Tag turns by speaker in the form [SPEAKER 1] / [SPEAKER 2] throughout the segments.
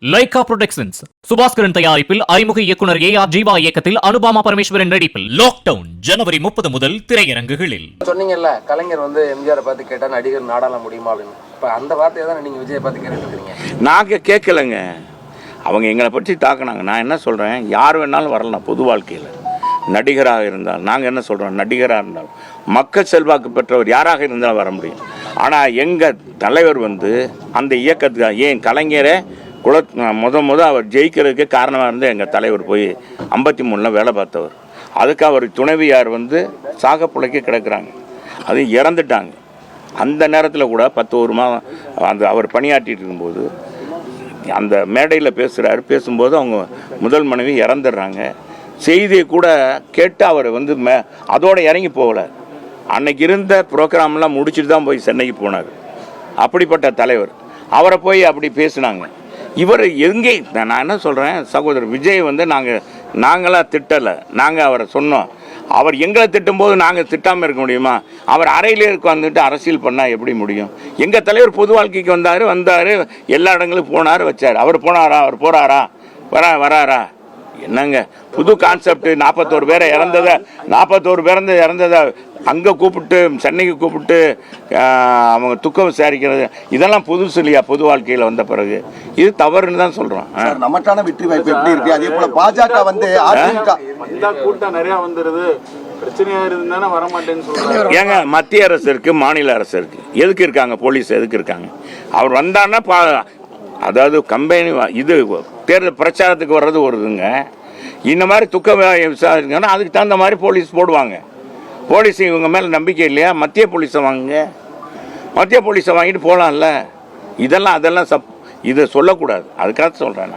[SPEAKER 1] Lyca productions Subaskaran தயாரிப்பில் அறிமுக இயக்குனர் ஏ.ஆர். ஜீவா இயக்கத்தில் அனுபாமா பரமேஸ்வரன் நடிப்பில் லாக்டவுன் ஜனவரி 30 முதல் திரையரங்குகளில்.
[SPEAKER 2] சொன்னீங்கல்ல, கலைஞர் எம்ஜிஆர் பார்த்து கேட்டா நடிகர் நாடாள முடியுமா அப்படின்னு. இப்ப அந்த வார்த்தையை தான் நீங்க விஜய் பார்த்து கேட்டுட்டு இருக்கீங்க.
[SPEAKER 3] நாங்க கேட்கலங்க, அவங்க எங்களை பற்றி தாக்குனாங்க. நான் என்ன சொல்றேன், யார் வேணாலும் வரலாம் பொது வாழ்க்கையில். நடிகராக இருந்தால் நாங்கள் என்ன சொல்கிறோம், நடிகராக இருந்தாலும் மக்கள் செல்வாக்கு பெற்றவர் யாராக இருந்தாலும் வர முடியும். ஆனால் எங்கள் தலைவர் அந்த இயக்கத்துக்கு ஏன் கலைஞரை அவர் ஜெயிக்கிறதுக்கு காரணமாக இருந்து எங்கள் தலைவர் போய் 53 வேலை பார்த்தவர். அதுக்கு அவர் துணைவியார் சாகப்புழைக்கு கிடக்கிறாங்க, அது இறந்துட்டாங்க. அந்த நேரத்தில் கூட 10 மாதம் அவர் பணியாற்றிட்டு இருக்கும்போது அந்த மேடையில் பேசும்போது அவங்க முதல் மனைவி இறந்துடுறாங்க. செய்தியை கூட கேட்டு அவர் அதோடு இறங்கி போகலை. அன்னைக்கு இருந்த ப்ரோக்ராம்லாம் முடிச்சுட்டு தான் போய் சென்னைக்கு போனார். அப்படிப்பட்ட தலைவர் அவரை போய் அப்படி பேசினாங்க. இவர் எங்கே, நான் என்ன சொல்கிறேன், சகோதரர் விஜய் நாங்களாம் திட்டலை, நாங்கள் அவரை சொன்னோம். அவர் எங்களை திட்டும்போது நாங்கள் திட்டாமல் இருக்க முடியுமா? அவர் அறையிலே வந்துட்டு அரசியல் பண்ணால் எப்படி முடியும்? எங்கள் தலைவர் பொது வாழ்க்கைக்கு வந்தார், எல்லா இடங்களும் போனார், வச்சார். அவர் போனாரா, அவர் போகிறாரா, வராரா? என்னங்க புது கான்செப்ட். 41 பேரை இறந்ததை அங்கே கூப்பிட்டு சென்னைக்கு கூப்பிட்டு அவங்க துக்கம் விசாரிக்கிறது, இதெல்லாம் புதுசு இல்லையா? பொது வாழ்க்கையில் வந்த பிறகு இது தவறுன்னு தான் சொல்கிறோம்.
[SPEAKER 4] நமக்கான வெற்றி வாய்ப்பு எப்படி இருக்கு? அதே போல பாஜக கூட்டம் நிறைய வந்துருது, பிரச்சனையா இருந்தானே வர மாட்டேன்னு சொல்றாங்க.
[SPEAKER 3] ஏங்க, மத்திய அரசு இருக்கு, மாநில அரசு இருக்கு, எதுக்கு இருக்காங்க? போலீஸ் எதுக்கு இருக்காங்க? அவர் வந்தான்னா அதாவது கம்பெனி இது தேர்தல் பிரச்சாரத்துக்கு வர்றது வருதுங்க. இந்த மாதிரி துக்க விசாரிங்கன்னா அதுக்கு தகுந்த மாதிரி போலீஸ் போடுவாங்க. போலீஸ் இவங்க மேலே நம்பிக்கை இல்லையா? மத்திய போலீஸை வாங்குங்க, மத்திய போலீஸை வாங்கிட்டு போகலாம்ல. அதெல்லாம் இதை சொல்லக்கூடாது. அதுக்காக சொல்கிறேன்.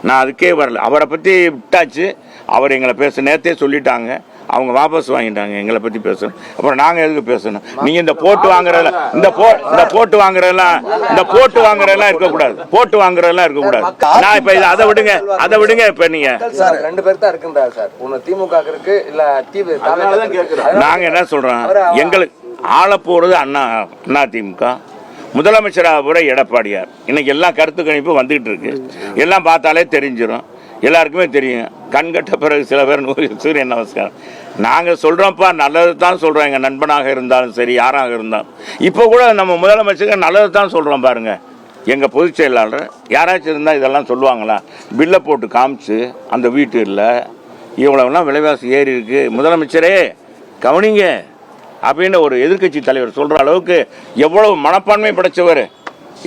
[SPEAKER 3] நான் அதுக்கே வரல. அவரை பற்றி விட்டாச்சு. அவர் எங்களை நேரத்தே சொல்லிட்டாங்க, அவங்க வாபஸ் வாங்கிட்டாங்க. எங்களை பற்றி பேசணும், அப்புறம் நாங்கள் எதுக்கு பேசணும்? நீங்கள் இந்த போட்டு வாங்குறதெல்லாம் இருக்கக்கூடாது. போட்டு வாங்குறதெல்லாம் இருக்கக்கூடாது. நான் இப்போ அதை விடுங்க. இப்போ நீங்கள்
[SPEAKER 2] 2 பேர் தான் இருக்குன்றாரு சார். ஒன்று திமுக இருக்கு, இல்லை
[SPEAKER 3] நாங்கள் என்ன சொல்கிறோம், எங்களுக்கு ஆள போகிறது அண்ணா திமுக, முதலமைச்சராக போகிற எடப்பாடியார். இன்னைக்கு எல்லாம் கருத்து கணிப்பு வந்துகிட்டு இருக்கு. எல்லாம் பார்த்தாலே தெரிஞ்சிடும், எல்லாருக்குமே தெரியும். கண்கட்ட பிறகு சில பேர் சூரியன் நமஸ்காரம். நாங்கள் சொல்கிறோம்ப்பா, நல்லது தான் சொல்கிறோம். எங்கள் நண்பனாக இருந்தாலும் சரி, யாராக இருந்தாலும். இப்போ கூட நம்ம முதலமைச்சருக்கு நல்லது தான் சொல்கிறோம். பாருங்கள், எங்கள் பொதுச் செயலாளர் யாராச்சும் இருந்தால் இதெல்லாம் சொல்லுவாங்களா? பில்லை போட்டு காமிச்சு அந்த வீட்டில் இவ்வளவுலாம் விலைவாசி ஏறி இருக்கு, முதலமைச்சரே கவனிங்க அப்படின்னு ஒரு எதிர்கட்சி தலைவர் சொல்கிற அளவுக்கு எவ்வளவு மனப்பான்மை படைத்தவர்,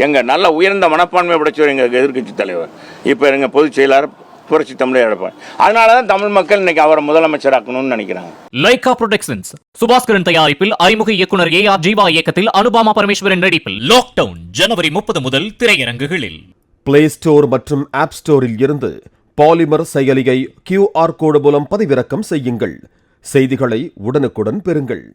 [SPEAKER 3] எங்கள் நல்ல உயர்ந்த மனப்பான்மை படைத்தவர் எங்கள் எதிர்கட்சி தலைவர். இப்போ எங்கள் பொதுச் செயலாளர் புரட்சி தமிழர் எடப்பாடி. அதனால தான் தமிழ் மக்கள் இன்னைக்கு அவரை முதலமைச்சராக்கணும்னு நினைக்கிறாங்க.
[SPEAKER 1] லைகா புரொடக்ஷன்ஸ் சுபாஸ்கரன் தயாரிப்பில் அறிமுக இயக்குனர் ஏ.ஆர். ஜீவா இயக்கத்தில் அனுபாமா பரமேஸ்வரன் நடிப்பில் லாக்டவுன் ஜனவரி 30 முதல் திரையரங்குகளில்.
[SPEAKER 5] பிளே ஸ்டோர் மற்றும் ஆப் ஸ்டோரில் இருந்து பாலிமர் செயலியை QR கோடு மூலம் பதிவிறக்கம் செய்யுங்கள். செய்திகளை உடனுக்குடன் பெறுங்கள்.